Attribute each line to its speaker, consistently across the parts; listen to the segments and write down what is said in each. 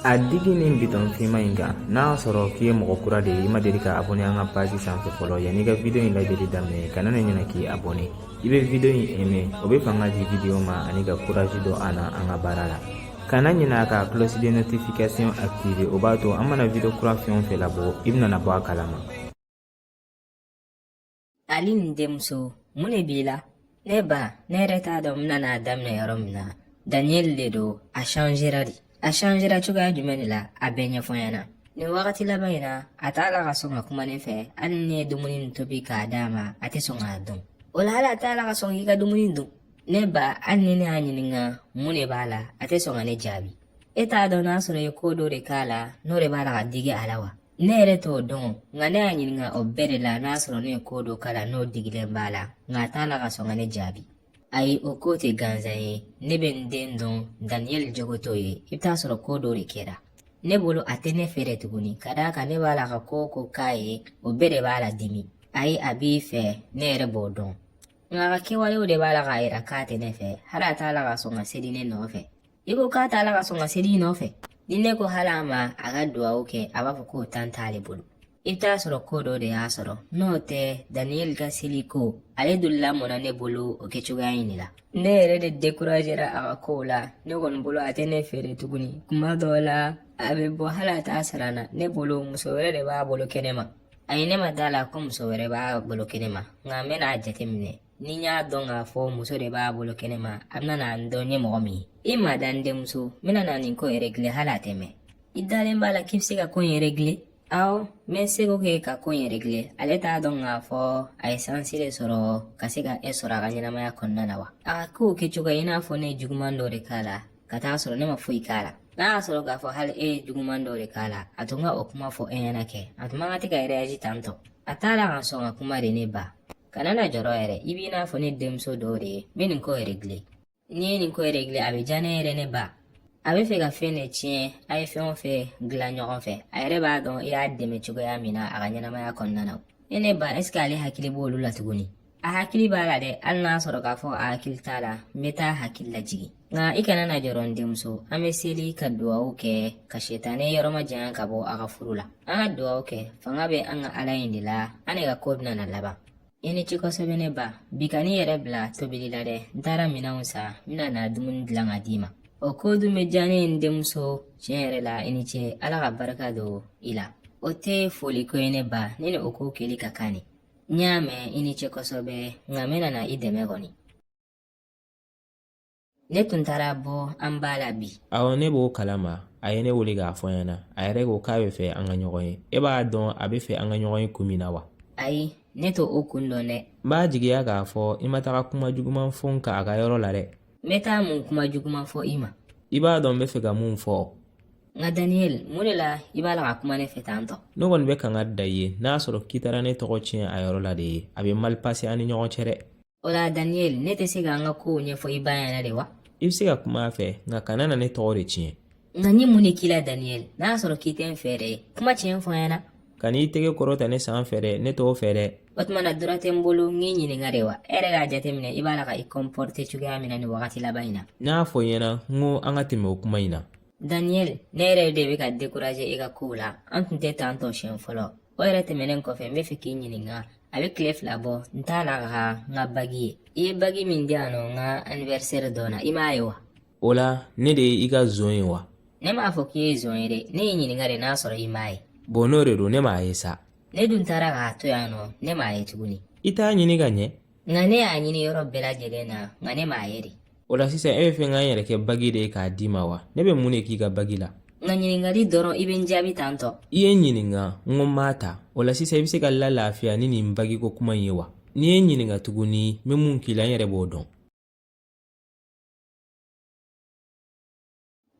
Speaker 1: A digi nin biton fima inga n'a sɔrɔ k'i ye mɔgɔ kura de i ma deli ka abonné an ka page sanfɛ fɔlɔ yan'i ka video in lajɛli daminɛ kana na ɲinɛ k'i abonné i bɛ video in aimer o bɛ fanga di video ma ani ka courage don an na an ka baara la kana ɲinɛ ka cloche de notification activer o b'a to an mana video kura fɛn o fɛn labɔ i bɛna bɔ a kalama.
Speaker 2: Ali ni denmuso mun de b'i la? Ne ba ne yɛrɛ t'a dɔn n bɛna daminɛ yɔrɔ min na. Daniel de don, a changera de. A changera cogoya jumɛn de la a bɛɛ ɲɛfɔ n ɲɛna. Nin wagati laban in na a t'a la ka sɔn ka kuma ne fɛ hali ni ne ye dumuni nin tobi k'a d'a ma a tɛ sɔn k'a dun. O la hali a t'a la ka sɔn k'i ka dumuni dun. Ne ba hali ni ne y'a ɲininka mun de b'a la a tɛ sɔn ka ne jaabi. E t'a dɔn n'a sɔrɔ i ye ko dɔ de k'a la n'o de b'a la ka digi a la wa? Ne yɛrɛ t'o dɔn nka ne y'a ɲininka o bɛɛ de la n'a sɔrɔ ne ye ko dɔ k'a la n'o digilen b'a la nka a t'a la ka sɔn ka ne jaabi. Ayi o ko tɛ gansan ye ne bɛ n den dɔn Daniel jogo t'o ye i bɛ t'a sɔrɔ ko dɔ de kɛra. Ne bolo a tɛ ne fɛ dɛ tuguni ka d'a kan ne b'a la ka ko o ko k'a ye o bɛɛ de b'a la dimi. Ayi a b'i fɛ ne yɛrɛ b'o dɔn. Nka a ka kɛwalew de b'a la k'a yira k'a tɛ ne fɛ hali a t'a la ka sɔn ka seli ne nɔfɛ. I ko k'a t'a la ka sɔn ka seli i nɔfɛ. Ni ne ko hali a ma a ka duwawu kɛ a b'a fɔ k'o tan t'ale bolo. I bɛ t'a sɔrɔ ko dɔ de y'a sɔrɔ n'o tɛ Daniel ka seli ko ale dun lamɔnna ne bolo o kɛcogoya in de la. Ne yɛrɛ de découragera a ka kow la ne kɔni bolo a tɛ ne fɛ tuguni. Kuma dɔw la a bɛ bɔ hali a t'a sara n na ne bolo muso wɛrɛ de b'a bolo kɛnɛma. Ayi ne ma d'a la ko muso wɛrɛ b'a bolo kɛnɛma nka n bɛna jateminɛ ni n y'a dɔn k'a fɔ muso de b'a bolo kɛnɛma a bɛna n dɔn ye mɔgɔ min ye. I ma da n denmuso n bɛna na nin ko régler hali a tɛ mɛn. I dalen b'a la k'i bɛ se ka ko in régler? Awɔ n bɛ seko kɛ ka ko in régler ale t'a dɔn k'a fɔ a ye sansi de sɔrɔ ka se ka e sɔrɔ a ka ɲɛnamaya kɔnɔna la wa. A ka kow kɛcogo i n'a fɔ ne ye juguman dɔ de k'a la ka taa sɔrɔ ne ma foyi k'a la. N'a y'a sɔrɔ k'a fɔ hali e ye juguman dɔ de k'a la a tun ka o kuma fɔ e ɲɛna kɛ a tun man ka tɛ ka réagir tantɔ. A t'a la ka sɔn ka kuma de ne ba. Kana na jɔrɔ yɛrɛ i b'i n'a fɔ ne denmuso dɔw de ye n bɛ nin ko régler. N'i ye nin ko régler a bɛ diya ne yɛrɛ ne ba. A bɛ fɛ ka fɛn de tiɲɛ a ye fɛn o fɛn dilan ɲɔgɔn fɛ a yɛrɛ b'a dɔn i y'a dɛmɛ cogoya min na a ka ɲɛnamaya kɔnɔna na. Ne ba est-ce que ale hakili b'olu la tuguni? A hakili b'a la dɛ hali n'a sɔrɔ k'a fɔ a hakili t'a la n bɛ taa hakili lajigi. Nka i kana na jɔrɔ n denmuso an bɛ seli ka duwawu kɛ ka sitani yɔrɔ ma janya ka bɔ a ka furu la. An ka duwawu kɛ fanga bɛ an ka Ala in de la an de ka ko bɛna na laban. I ni ci kosɛbɛ ne ba bi ka n'i yɛrɛ bila tobili la dɛ n taara minɛnw san n bɛna na dumuni dilan ka d'i ma. O ko dun bɛ diya ne ye n denmuso tiɲɛ yɛrɛ la i ni ce Ala ka barika don i la. O tɛ foli ko ye ne ba ne ni o ko kɛli ka kan ne. N y'a mɛn i ni ce kosɛbɛ nka n bɛna na i dɛmɛ kɔni. Ne tun taara bɔ an b'a la bi.
Speaker 3: Awɔ ne b'o kalama a ye ne wele k'a fɔ n ɲɛna a yɛrɛ ko k'a bɛ fɛ an ka ɲɔgɔn ye e b'a dɔn a bɛ fɛ an ka ɲɔgɔn ye kun min na wa?
Speaker 2: Ayi ne t'o kun dɔn dɛ.
Speaker 3: N b'a jigiya k'a fɔ i ma taga kuma juguman fɔ n kan a ka yɔrɔ la dɛ.
Speaker 2: N bɛ taa mun kuma juguman fɔ i ma?
Speaker 3: I b'a dɔn n bɛ fɛ ka mun fɔ.
Speaker 2: Nka Daniel mun de la i b'a la ka kuma ne fɛ tantɔ?
Speaker 3: Ne kɔni bɛ kangari da i ye n'a sɔrɔ k'i taara ne tɔgɔ tiɲɛ a yɔrɔ la de ye a bɛ mal passer an ni ɲɔgɔn cɛ dɛ.
Speaker 2: O la Daniel ne tɛ se k'an ka kow ɲɛfɔ i ba ɲɛna de wa?
Speaker 3: I bɛ se ka kuma a fɛ nka kana na ne tɔgɔ de tiɲɛ.
Speaker 2: Nka ni mun de k'i la Daniel n'a sɔrɔ k'i tɛ n fɛ dɛ kuma tiɲɛ fɔ n ɲɛna.
Speaker 3: Ka n'i tɛgɛ kɔrɔta ne sanfɛ dɛ ne t'o fɛ dɛ.
Speaker 2: O tuma na dɔrɔn tɛ n bolo n k'i ɲininka de wa e yɛrɛ k'a jateminɛ i b'a la ka i comporter cogoya min na nin wagati laban in na.
Speaker 3: N y'a fɔ i ɲɛna n ko an ka tɛmɛ o kuma in na.
Speaker 2: Daniel ne yɛrɛ de bɛ ka décourager i ka kow la an tun tɛ tantɔ siɲɛ fɔlɔ o yɛrɛ tɛmɛnen kɔfɛ n bɛ fɛ k'i ɲininka a bɛ tile fila bɔ n t'a la ka n ka bagi ye i ye bagi min di yan nɔ n ka anniversaire dɔ na i m'a ye wa?
Speaker 3: O la ne de ye i ka zon ye wa?
Speaker 2: Ne m'a fɔ k'i ye zon ye dɛ ne y'i ɲininka de n'a sɔrɔ i m'a ye.
Speaker 3: Bon n'o de don ne m'a ye sa.
Speaker 2: Ne dun taara k'a to yan nɔ ne m'a ye tuguni.
Speaker 3: I t'a ɲini ka ɲɛ?
Speaker 2: Nka ne y'a ɲini yɔrɔ bɛɛ lajɛlen na nka ne m'a ye de.
Speaker 3: O la sisan e bɛ fɛ k'an yɛrɛ kɛ bagi de ye k'a d'i ma wa? Ne bɛ mun de k'i ka bagi la?
Speaker 2: Nka ɲininkali dɔrɔn i bɛ n jaabi tantɔ.
Speaker 3: I ye n ɲininka n ko n b'a ta o la sisan i bɛ se ka lafiya ni nin bagi ko kuma in ye wa? N'i ye n ɲininka tuguni n bɛ mun k'i la n yɛrɛ b'o dɔn.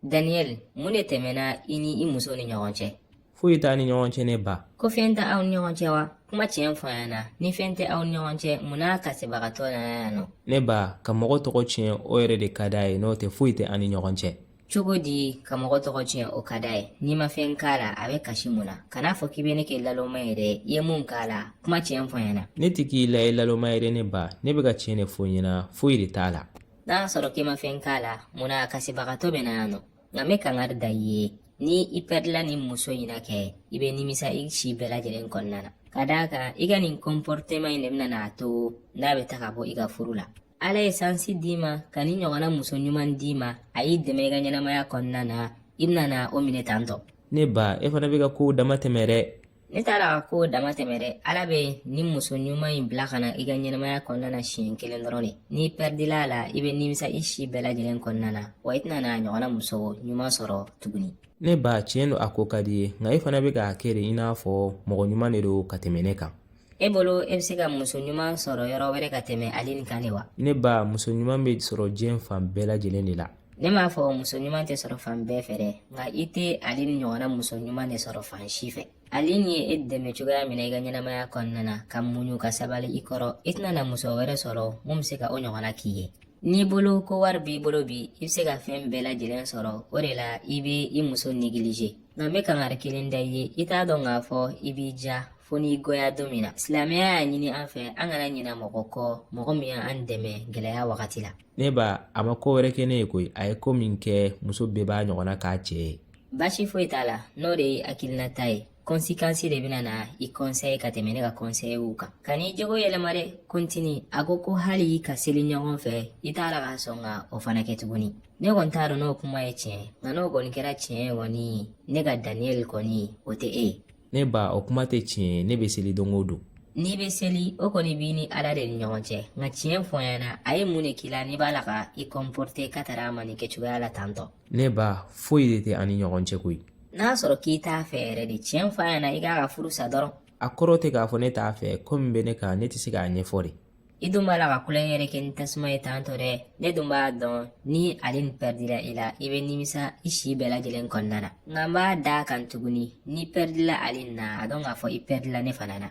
Speaker 2: Daniel mun de tɛmɛna i ni i muso ni ɲɔgɔn cɛ?
Speaker 3: Foyi t'a ni ɲɔgɔn cɛ ne ba.
Speaker 2: Ko fɛn tɛ aw ni ɲɔgɔn cɛ wa? Kuma tiɲɛ fɔ an ɲɛna ni fɛn tɛ aw ni ɲɔgɔn cɛ mun n'a kasibagatɔ nana yan nɔ?
Speaker 3: Ne ba ka mɔgɔ tɔgɔ tiɲɛ o yɛrɛ de ka d'a ye n'o tɛ foyi tɛ an ni ɲɔgɔn cɛ.
Speaker 2: Cogo di ka mɔgɔ tɔgɔ tiɲɛ o ka d'a ye n'i ma fɛn k'a la a bɛ kasi mun na kan'a fɔ k'i bɛ ne kɛ laloma ye dɛ i ye mun k'a la kuma tiɲɛ fɔ an ɲɛna.
Speaker 3: Ne tɛ k'i la i laloma ye dɛ ne ba ne bɛ ka tiɲɛ de fɔ ɲɛna foyi de t'a la.
Speaker 2: N'a sɔrɔ k'i ma fɛn k'a la mun na kasibagatɔ bɛ na yan nɔ nka n bɛ kangari da i ye ni i pɛrdila nin muso ɲina kɛ i be nimisa i si bɛɛ lajɛlen kɔnɔna na ka daa kan i ka nin comportement in de bena n'a to n'a be taga bɔ i ka furu la. Ala ye sansi d'i ma ka ni ɲɔgɔnna muso ɲuman d'i ma a y'i dɛmɛ i ka ɲɛnamaya kɔnɔna na i bena na o minɛ tan tɔ.
Speaker 3: Ne ba e fana be ka kow dama tɛmɛ dɛ.
Speaker 2: Ne t'a la ka ko dama tɛmɛ dɛ. Ala be ni muso ɲuman in bila ka na i ka ɲɛnamaya kɔnɔna na siɲɛ kelen dɔrɔn de. N'i pɛrdila a la i be nimisa i si bɛɛ lajɛlen kɔnɔna na wa i tɛna na ɲɔgɔnna muso ɲuman sɔrɔ tuguni.
Speaker 3: Ne ba tiɲɛ do a ko ka di ye nka e fana be k'a kɛ de i n'a fɔ mɔgɔ ɲuman de do ka tɛmɛ ne kan.
Speaker 2: E bolo e be se ka muso ɲuman sɔrɔ yɔrɔ wɛrɛ ka tɛmɛ ale nin kan de wa?
Speaker 3: Ne ba muso ɲuman be sɔrɔ diɲɛ fan bɛɛ lajɛlen de la.
Speaker 2: Ne m'a fɔ muso ɲuman tɛ sɔrɔ fan bɛɛ fɛ dɛ, nka i tɛ ale ni ɲɔgɔnna muso ɲuman de sɔrɔ fan si fɛ. Ale ni ye e dɛmɛ cogoya min na i ka ɲɛnamaya kɔnɔna na ka muɲu ka sabali i kɔrɔ, i tɛna na muso wɛrɛ sɔrɔ mun be se ka o ɲɔgɔnna k'i ye. N'i bolo ko wari b'i bolo bi i be se ka fɛn bɛɛ lajɛlen sɔrɔ, o de la i be i muso néglige. Nka n be kangari kelen da i ye, i t'a dɔn k'a fɔ i b'i ja fo n'i goya don min na. Silamɛya y'a ɲini an fɛ an kana ɲina mɔgɔ kɔ, mɔgɔ min y'an dɛmɛ gɛlɛya wagati la. Ne
Speaker 3: ba a ma ko wɛrɛ kɛ ne ye koyi, a ye ko min kɛ muso bɛɛ b'a ɲɔgɔnna k'a cɛ ye.
Speaker 2: Baasi foyi t'a la, n'o de ye hakilinata ye. Conséquence de bena na i conseil ka tɛmɛ ne ka conseil wu kan. Ka n'i jogo yɛlɛma dɛ, continue. A ko hali ka seli ɲɔgɔn fɛ i t'a la ka sɔn ka o fana kɛ tuguni. Ne kɔni t'a dɔn n'o kuma ye tiɲɛ, nka n'o kɔni kɛra tiɲɛ ye kɔni ne ka Daniel kɔni o tɛ e ye. Ne
Speaker 3: ba o kuma tɛ tiɲɛ ye, ne be seli don o don.
Speaker 2: N'i be seli o kɔni b'i ni Ala de ni ɲɔgɔn cɛ, nka tiɲɛ fɔ ɲɛna a ye mun de k'i la n'i b'a la ka i comporter ka tara a ma nin kɛcogoya la tantɔ.
Speaker 3: Ne ba foyi de tɛ an ni ɲɔgɔn cɛ koyi.
Speaker 2: N'a sɔrɔ k'i t'a fɛ yɛrɛ de, tiɲɛ fɔ ɲɛna i k'a ka furu sa dɔrɔn.
Speaker 3: A kɔrɔ tɛ k'a fɔ ne t'a fɛ, ko min bɛ ne kan ne tɛ se k'a ɲɛfɔ de.
Speaker 2: I dun b'a la ka kulonkɛ yɛrɛ kɛ ni tasuma ye tantɔ dɛ, ne dun b'a dɔn ni ale ni pɛrdila i la i be nimisa i si bɛɛ lajɛlen kɔnɔna na. Nka n b'a da kan tuguni ni pɛrdila ale na a dɔn k'a fɔ i pɛrdila ne fana na.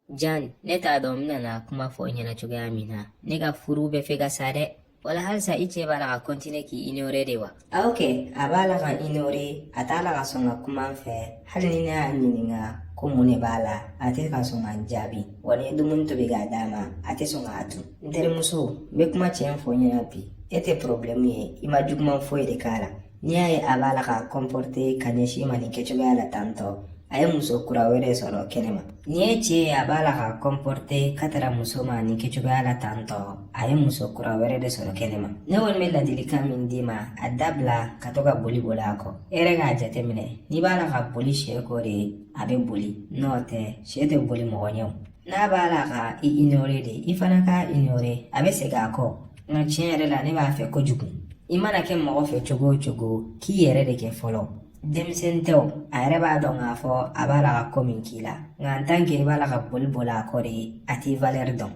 Speaker 2: Jan, ne t'a dɔn n bena kuma fɔ i ɲɛna cogoya min na ne ka furu bɛ fɛ ka sa dɛ. Wala halisa i cɛ b'a la ka continue k'i ignorer de wa? Ok, a b'a la ka ignorer, a t'a la ka sɔn ka kuma n fɛ, hali ni ne y'a ɲininga ko mun de b'a la a tɛ ka sɔn ka jaabi, wa ni dumuni tobi k'a d'a ma a tɛ sɔn k'a dun. N terimuso, n be kuma tiɲɛ fɔ ɲɛna bi, e tɛ problème ye, i ma juguman foyi de k'a la. N'i y'a ye a b'a la ka comporter ka ɲɛsin ma nin kɛcogoya la tantɔ, a ye muso kura wɛrɛ sɔrɔ kɛnɛma. Ni ye cɛ ye a b'a la ka comporter ka tara muso ma nin kɛcogoya la tantɔ, a ye muso kura wɛrɛ de sɔrɔ kɛnɛma. Ne kɔni bɛ ladilikan min d'i ma a dabila ka to ka boli boli a kɔ. E yɛrɛ k'a jateminɛ, n'i b'a la ka boli sɛ kɔ de a bɛ boli, n'o tɛ sɛ tɛ boli mɔgɔ ɲɛw. N'a b'a la ka i ignorer de, i fana k'a ignorer, a bɛ segin a kɔ. Nka tiɲɛ yɛrɛ la ne b'a fɛ kojugu. I mana kɛ mɔgɔ fɛ cogo o cogo k'i yɛrɛ de kɛ fɔlɔ. Denmisɛnnin tɛ o, a yɛrɛ b'a dɔn k'a fɔ a b'a la ka ko min k'i la, nka en tant que i b'a la ka boli boli a kɔ de a t'i valeur dɔn.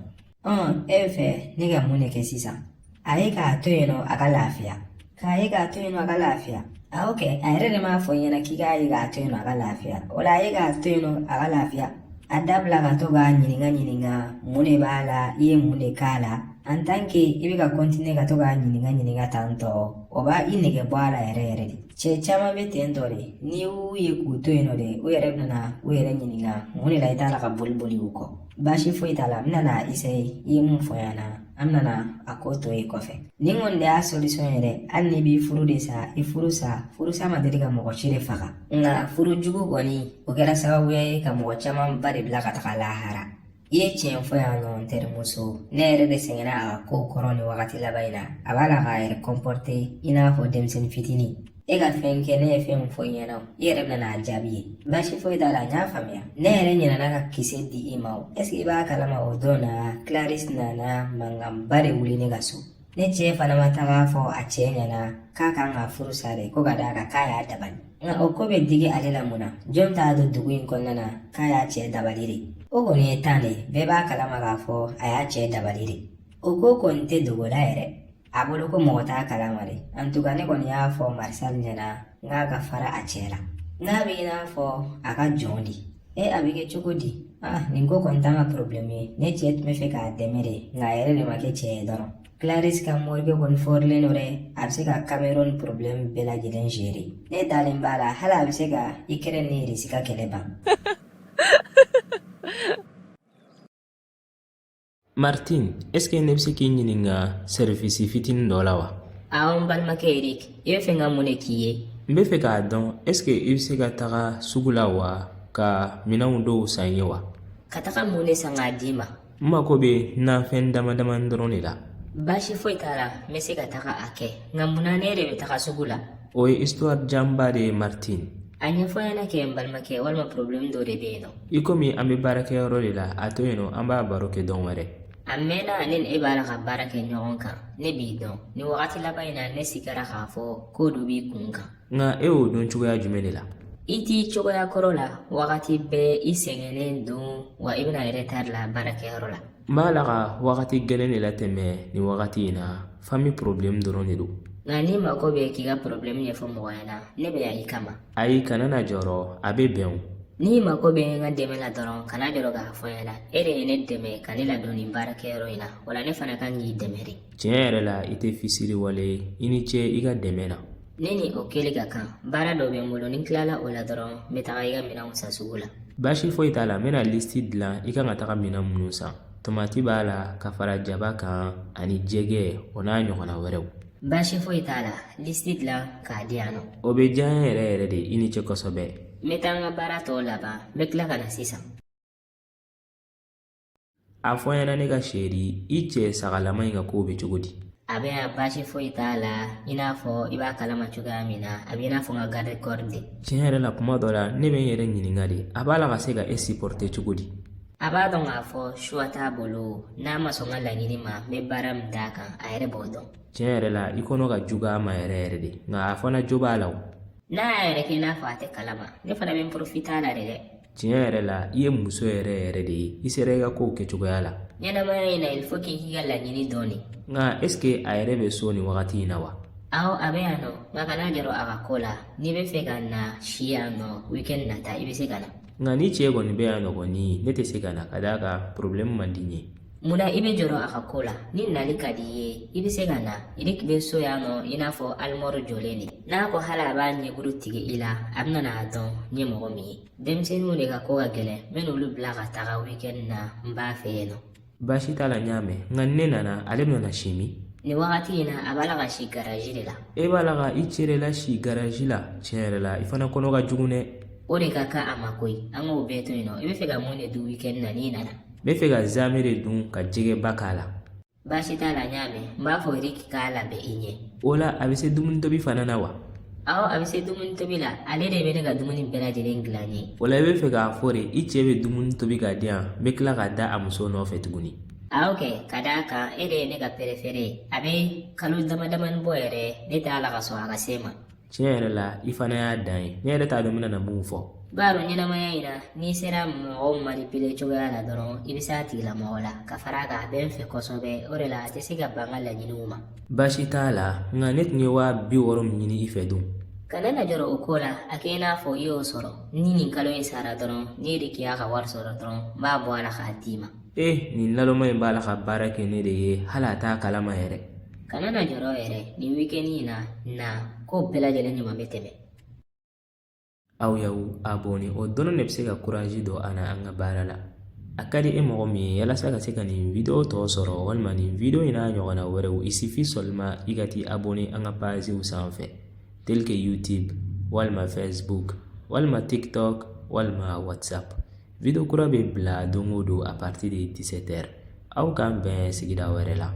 Speaker 2: E fɛ ne ka mun de kɛ sisan? A ye k'a to yen nɔ a ka lafiya. K'a ye k'a to yen nɔ a ka lafiya. Ok, a yɛrɛ de m'a fɔ ɲɛna k'i k'a ye k'a to yen nɔ a ka lafiya. O la a ye k'a to yen nɔ a ka lafiya. A dabila ka to k'a ɲininga mun de b'a la, i ye mun de k'a la. En tant que i bɛ ka continuer ka to k'a ɲininga tantɔ, o b'a i nege bɔ a la yɛrɛ yɛrɛ de. Cɛ caman bɛ ten tɔ de, n'i y'u ye k'u to yen nɔ de, u yɛrɛ bɛna u yɛrɛ ɲininga mun de la i t'a la ka boli boli u kɔ. Baasi foyi t'a la, n bɛna essayer i ye mun fɔ ɲɛna, an bɛna a ko to yen kɔfɛ. Nin kɔni de y'a solution yɛrɛ, hali n'i b'i furu de sa, i furu sa ma deli ka mɔgɔ si de faga. Nka furu jugu kɔni, o kɛra sababuya ye ka mɔgɔ caman ba de bila ka taga lahara. I ye tiɲɛ fɔ yan nɔ n terimuso, ne yɛrɛ de sɛgɛnna a ka kow kɔrɔ nin wagati laban in na. A b'a la k'a yɛrɛ comporter i n'a fɔ denmisɛnnin fitinin. E ka fɛn kɛ ne ye fɛn min fɔ i ɲɛna, i yɛrɛ bɛna n'a jaabi ye. Baasi foyi t'a la, n y'a faamuya. Ne yɛrɛ ɲinɛna ka kisɛ di i ma o. Est-ce que i b'a kalama o don na Clarisse nana mankanba de wuli ne ka so. Ne cɛ fana ma taga fɔ a cɛ ɲɛna k'a kan ka furu sa de, ko ka d'a kan k'a y'a dabali. Nka o ko bɛ digi ale la mun na? Jɔn t'a don dugu in kɔnɔna na k'a y'a cɛ dabali de. O kɔni ye tan de, bɛɛ b'a kalama k'a fɔ a y'a cɛ dabali de. O ko kɔni tɛ dogo la yɛrɛ. A bolo ko mɔgɔ t'a kalama de. En tout cas ne kɔni y'a fɔ Marisal ɲɛna n k'a ka fara a cɛ la. N'a bɛ i n'a fɔ a ka jɔn di. A bɛ kɛ cogo di? Nin ko kɔni t'an ka problème ye. Ne cɛ tun bɛ fɛ k'a dɛmɛ de, nka a yɛrɛ de ma kɛ cɛ ye dɔrɔn. Clarisse ka morgue kɔni fɔrilen don dɛ, a bɛ se ka Cameroun problème bɛɛ lajɛlen gérer. Ne dalen b'a la, hali a bɛ se ka Ukraine ni Russie ka kɛlɛ ban.
Speaker 3: Martin, est-ce que ne bɛ se k'i ɲininka service fitinin dɔ la wa?
Speaker 2: Aw n balimakɛ Eric, i bɛ fɛ ka mun de k'i ye?
Speaker 3: N bɛ fɛ k'a dɔn est-ce que i bɛ se ka taga sugu la wa ka minɛnw dɔw san n ye wa?
Speaker 2: Ka taga mun de san k'a d'i ma?
Speaker 3: N mako bɛ nafɛn dama dama dɔrɔn de la.
Speaker 2: Baasi foyi t'a la, n bɛ se ka taga a kɛ. Nka munna ne yɛrɛ bɛ taga sugu la?
Speaker 3: O ye histoire janba de ye Martine.
Speaker 2: A ɲɛfɔ an ɲɛna kɛ n balimakɛ, walima problème dɔ de bɛ yen nɔ.
Speaker 3: I komi an bɛ baarakɛyɔrɔ de la, a to yen nɔ an b'a baro kɛ don wɛrɛ.
Speaker 2: A mɛnna ne ni e b'a la ka baara kɛ ɲɔgɔn kan. Ne b'i dɔn. Nin wagati laban in na ne sigara k'a fɔ ko dɔ b'i kun kan.
Speaker 3: Nka e y'o dɔn cogoya jumɛn de la?
Speaker 2: I t'i cogoya kɔrɔ la, wagati bɛɛ i sɛgɛnnen don wa i bɛna retard la baarakɛyɔrɔ la.
Speaker 3: N b'a la ka wagati gɛlɛn de latɛmɛ nin wagati in na, famille problème dɔrɔn de don.
Speaker 2: Nka n'i mako bɛ k'i ka problème ɲɛfɔ mɔgɔ ɲɛna, ne bɛ yan i kama.
Speaker 3: Ayi, kana na jɔrɔ, a bɛ bɛn o.
Speaker 2: N'i mako bɛ n ka dɛmɛ la dɔrɔn kana jɔrɔ k'a fɔ n ɲɛna. E de ye ne dɛmɛ ka ne ladon nin baarakɛyɔrɔ in na, wala ne fana kan k'i dɛmɛ de.
Speaker 3: Tiɲɛ yɛrɛ la i tɛ fisiri wale ye, i ni ce i ka dɛmɛ na.
Speaker 2: Ne ni o kɛli ka kan, baara dɔ bɛ n bolo, ni n tilala o la dɔrɔn n bɛ taga i ka minɛnw san sugu la.
Speaker 3: Baasi foyi t'a la, n bɛna listi dilan i kan ka taga minɛn minnu san. Tomati b'a la, ka fara jaba kan, ani jɛgɛ, o n'a ɲɔgɔnna wɛrɛw.
Speaker 2: Baasi foyi t'a la, listi dilan k'a di yan nɔ.
Speaker 3: O bɛ diya n yɛrɛ yɛrɛ de, i ni ce kosɛbɛ.
Speaker 2: N bɛ taa n ka baara tɔw laban, n bɛ tila ka na sisan.
Speaker 3: A fɔ n ɲɛna ne ka seri, i cɛ sagalama in ka kow bɛ cogo di?
Speaker 2: A bɛ yan, baasi foyi t'a la, i n'a fɔ i b'a kalama cogoya min na, a bɛ i n'a fɔ n ka garde corps de.
Speaker 3: Tiɲɛ yɛrɛ la kuma dɔ la ne bɛ n yɛrɛ ɲininka de, a b'a la ka se ka e supporter cogo di?
Speaker 2: A b'a dɔn k'a fɔ choix t'a bolo, n'a ma sɔn n ka laɲini ma n bɛ baara min d'a kan a yɛrɛ b'o dɔn.
Speaker 3: Tiɲɛ yɛrɛ la i kɔnɔ ka jugu a ma yɛrɛ yɛrɛ de, nka a fana jo b'a la o.
Speaker 2: N'a y'a yɛrɛ kɛ i n'a fɔ a tɛ kalama, ne fana bɛ n profiter a la de dɛ.
Speaker 3: Tiɲɛ yɛrɛ la i ye muso yɛrɛ yɛrɛ de ye, i sera i ka kow kɛcogoya la.
Speaker 2: Ɲɛnamaya in na il faut k'i k'i ka laɲini dɔn de.
Speaker 3: Nka est-ce que a yɛrɛ bɛ so nin wagati in na wa?
Speaker 2: Awɔ, a bɛ yan nɔ, nka kana jɔrɔ a ka ko la. N'i bɛ fɛ ka na si yan nɔ weekend nata i bɛ se ka na.
Speaker 3: Nka ni cɛ kɔni bɛ yan nɔ kɔni ne tɛ se ka na ka d'a kan problème man di n ye.
Speaker 2: Munna i bɛ jɔrɔ a ka ko la? Ni nali ka di i ye i bɛ se ka na. Eric bɛ so yan nɔ i n'a fɔ armoire jɔlen de. N'a ko hali a b'a ɲɛburu tigɛ i la a bɛna n'a dɔn n ye mɔgɔ min ye. Denmisɛnninw de ka ko ka gɛlɛn, n bɛ n'olu bila ka taga weekend na n b'a fɛ yen nɔ.
Speaker 3: Baasi t'a la n y'a mɛn, nka ne nana ale bɛna na si min?
Speaker 2: Nin wagati in na a b'a la ka si garage de la.
Speaker 3: E b'a la ka i cɛ la si garage la? Tiɲɛ yɛrɛ la i fana kɔnɔ ka jugu dɛ.
Speaker 2: O de ka kan a ma koyi, an k'o bɛɛ to yen nɔ. I bɛ fɛ ka mun de dun weekend na n'i nana?
Speaker 3: N bɛ fɛ ka zamɛ de dun ka jɛgɛba k'a la.
Speaker 2: Baasi t'a la n y'a mɛn, n b'a fɔ Eric k'a labɛn i ɲɛ.
Speaker 3: O la a bɛ se dumuni tobi fana na wa?
Speaker 2: Awɔ, a bɛ se dumuni tobi la, ale de bɛ ne ka dumuni bɛɛ lajɛlen dilan n ye.
Speaker 3: O la i bɛ fɛ k'a fɔ de i cɛ bɛ dumuni tobi k'a di yan n bɛ tila ka da a muso nɔfɛ tuguni.
Speaker 2: Awɔ kɛ, ka d'a kan e de ye ne ka préféré ye. A bɛ kalo dama damani bɔ yɛrɛ ne t'a la ka sɔn a ka se ma.
Speaker 3: Tiɲɛ yɛrɛ la i fana y'a dan ye, ne yɛrɛ t'a dɔn n bɛna na mun fɔ.
Speaker 2: B'a dɔn ɲɛnamaya in na n'i sera mɔgɔw manipuler cogoya la dɔrɔn i bɛ s'a tigilamɔgɔ la ka fara a kan a bɛ n fɛ kosɛbɛ, o de la a tɛ se ka ban n ka laɲiniw ma.
Speaker 3: Baasi t'a la, nka ne tun ye 60 min ɲini i fɛ dun?
Speaker 2: Kana na jɔrɔ o ko la, a kɛ i n'a fɔ i y'o sɔrɔ. Ni nin kalo in sara dɔrɔn ni Eric y'a ka wari sɔrɔ dɔrɔn n b'a bɔ a la k'a d'i ma.
Speaker 3: Nin laloma in b'a la ka baara kɛ ne de ye hali a t'a kalama yɛrɛ.
Speaker 2: Kana na jɔrɔ yɛrɛ, nin weekend in na ko bɛɛ lajɛlen ɲuman bɛ tɛmɛ.
Speaker 3: Aw y'aw abonné o dɔrɔn de bɛ se ka courage don an na an ka baara la. A ka di e mɔgɔ min ye yalasa ka se ka nin video tɔ sɔrɔ walima nin video in n'a ɲɔgɔnna wɛrɛw, il suffit seulement i ka t'i abonné an ka pagew sanfɛ tel que YouTube walima Facebook walima TikTok walima WhatsApp. Video kura bɛ bila don o don à partir de 17h. Aw k'an bɛn sigida wɛrɛ la.